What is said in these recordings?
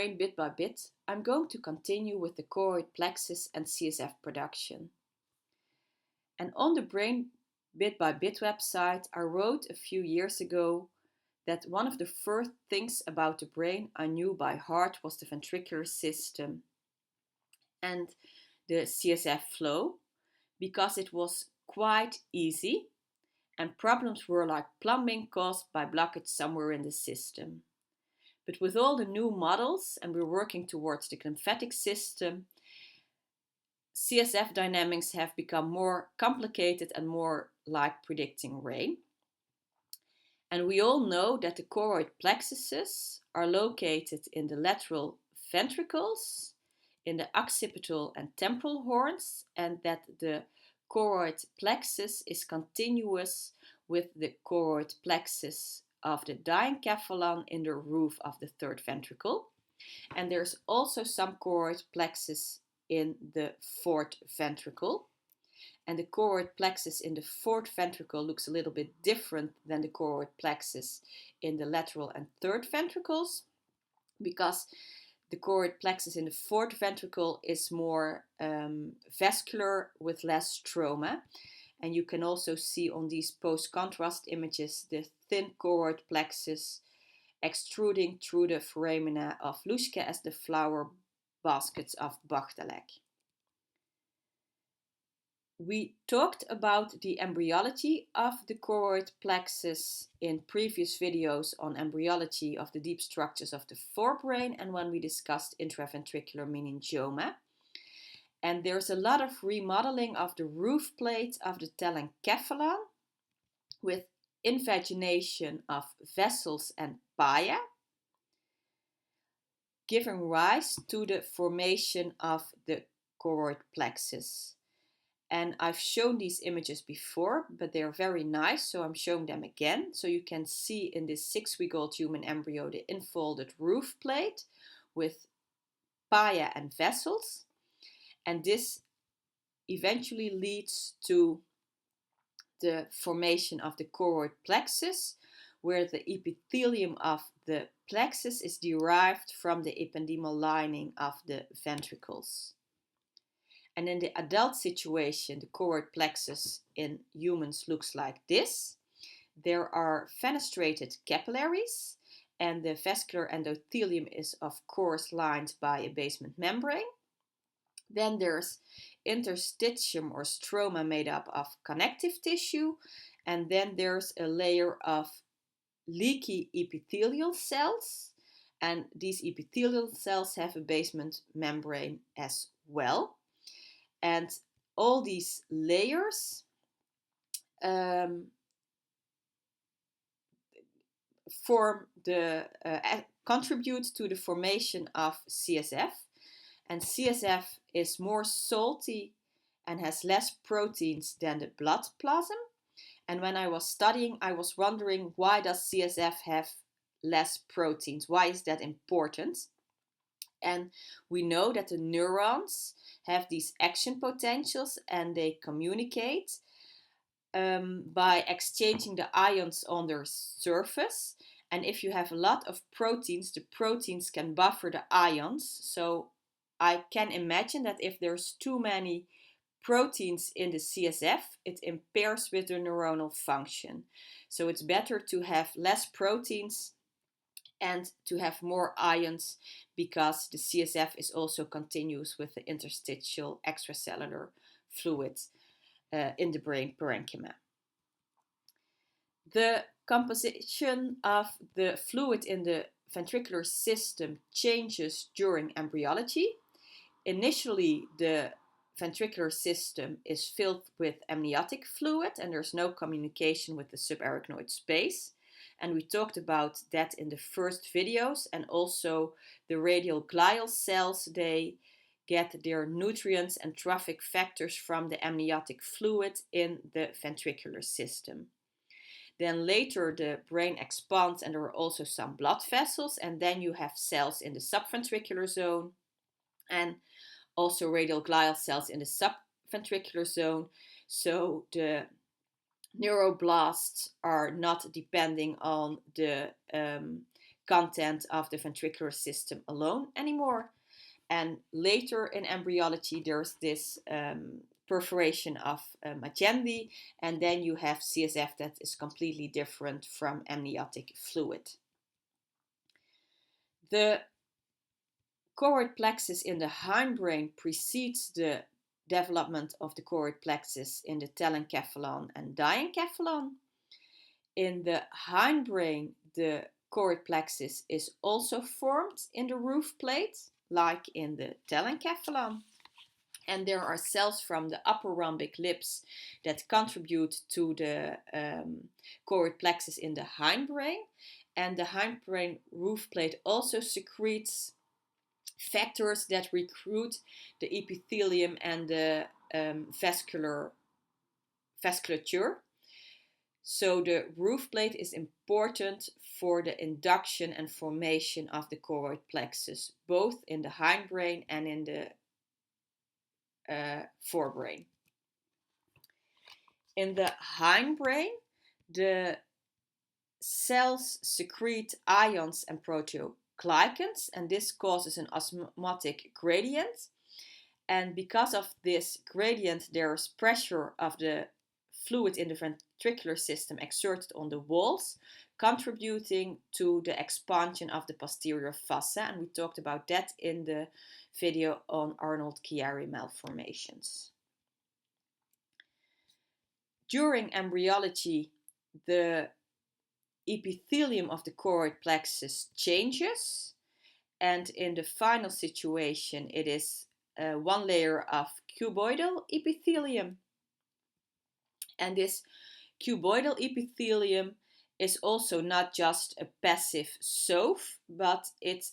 brain bit by bit, I'm going to continue with the choroid plexus and CSF production. And on the brain bit by bit website, I wrote a few years ago that one of the first things about the brain I knew by heart was the ventricular system and the CSF flow, because it was quite easy and problems were like plumbing caused by blockage somewhere in the system. But with all the new models, and we're working towards the lymphatic system, CSF dynamics have become more complicated and more like predicting rain. And we all know that the choroid plexuses are located in the lateral ventricles, in the occipital and temporal horns, and that the choroid plexus is continuous with the choroid plexus of the diencephalon in the roof of the third ventricle. And there's also some choroid plexus in the fourth ventricle. And the choroid plexus in the fourth ventricle looks a little bit different than the choroid plexus in the lateral and third ventricles, because the choroid plexus in the fourth ventricle is more vascular with less stroma. And you can also see on these post-contrast images the thin choroid plexus extruding through the foramina of Luschke as the flower baskets of Bachtelek. We talked about the embryology of the choroid plexus in previous videos on embryology of the deep structures of the forebrain and when we discussed intraventricular meningioma. And there's a lot of remodeling of the roof plate of the telencephalon with invagination of vessels and pia, giving rise to the formation of the choroid plexus. And I've shown these images before, but they're very nice, so I'm showing them again. So you can see in this 6-week-old human embryo the infolded roof plate with pia and vessels. And this eventually leads to the formation of the choroid plexus, where the epithelium of the plexus is derived from the ependymal lining of the ventricles. And in the adult situation, the choroid plexus in humans looks like this. There are fenestrated capillaries, and the vascular endothelium is of course lined by a basement membrane. Then there's interstitium or stroma made up of connective tissue, and then there's a layer of leaky epithelial cells, and these epithelial cells have a basement membrane as well. And all these layers contribute to the formation of CSF. And CSF is more salty and has less proteins than the blood plasm. And when I was studying, I was wondering, why does CSF have less proteins? Why is that important? And we know that the neurons have these action potentials and they communicate by exchanging the ions on their surface. And if you have a lot of proteins, the proteins can buffer the ions. So I can imagine that if there's too many proteins in the CSF, it impairs with the neuronal function. So it's better to have less proteins and to have more ions, because the CSF is also continuous with the interstitial extracellular fluid in the brain parenchyma. The composition of the fluid in the ventricular system changes during embryology. Initially, the ventricular system is filled with amniotic fluid and there's no communication with the subarachnoid space. And we talked about that in the first videos. And also the radial glial cells, they get their nutrients and trophic factors from the amniotic fluid in the ventricular system. Then later the brain expands and there are also some blood vessels, and then you have cells in the subventricular zone and also radial glial cells in the subventricular zone. So the neuroblasts are not depending on the content of the ventricular system alone anymore. And later in embryology, there's this perforation of Magendie, and then you have CSF that is completely different from amniotic fluid. The choroid plexus in the hindbrain precedes the development of the choroid plexus in the telencephalon and diencephalon. In the hindbrain, the choroid plexus is also formed in the roof plate, like in the telencephalon. And there are cells from the upper rhombic lips that contribute to the choroid plexus in the hindbrain. And the hindbrain roof plate also secretes factors that recruit the epithelium and the vasculature. So the roof plate is important for the induction and formation of the choroid plexus, both in the hindbrain and in the forebrain. In the hindbrain, the cells secrete ions and proteoglycans, and this causes an osmotic gradient. And because of this gradient, there's pressure of the fluid in the ventricular system exerted on the walls, contributing to the expansion of the posterior fossa. And we talked about that in the video on Arnold-Chiari malformations. During embryology, the epithelium of the choroid plexus changes, and in the final situation, it is one layer of cuboidal epithelium. And this cuboidal epithelium is also not just a passive SOF, but it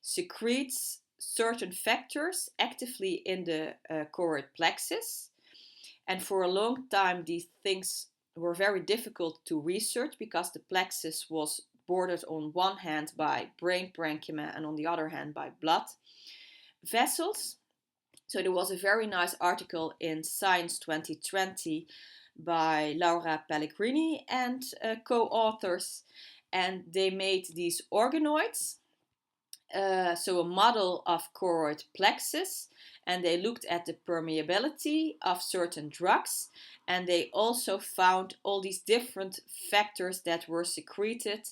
secretes certain factors actively in the choroid plexus. And for a long time, these things were very difficult to research because the plexus was bordered on one hand by brain parenchyma and on the other hand by blood vessels. So there was a very nice article in Science 2020 by Laura Pellegrini and co-authors, and they made these organoids, so a model of choroid plexus, and they looked at the permeability of certain drugs, and they also found all these different factors that were secreted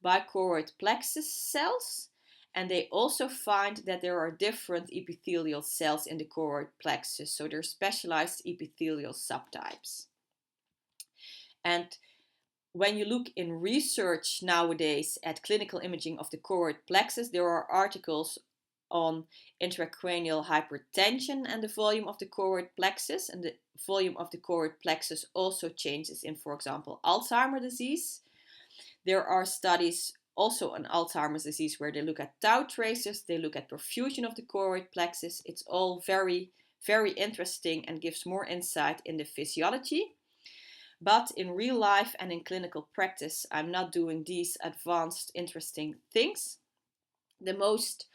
by choroid plexus cells. And they also find that there are different epithelial cells in the choroid plexus, so they're specialized epithelial subtypes. And when you look in research nowadays at clinical imaging of the choroid plexus, there are articles on intracranial hypertension and the volume of the choroid plexus. And the volume of the choroid plexus also changes in, for example, Alzheimer's disease. There are studies also on Alzheimer's disease where they look at tau tracers, they look at perfusion of the choroid plexus. It's all very, very interesting and gives more insight in the physiology. But in real life and in clinical practice, I'm not doing these advanced, interesting things. The most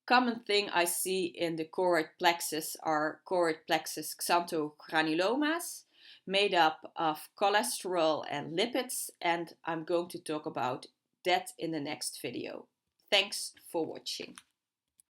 common thing I see in the choroid plexus are choroid plexus xanthogranulomas, made up of cholesterol and lipids, and I'm going to talk about that in the next video. Thanks for watching.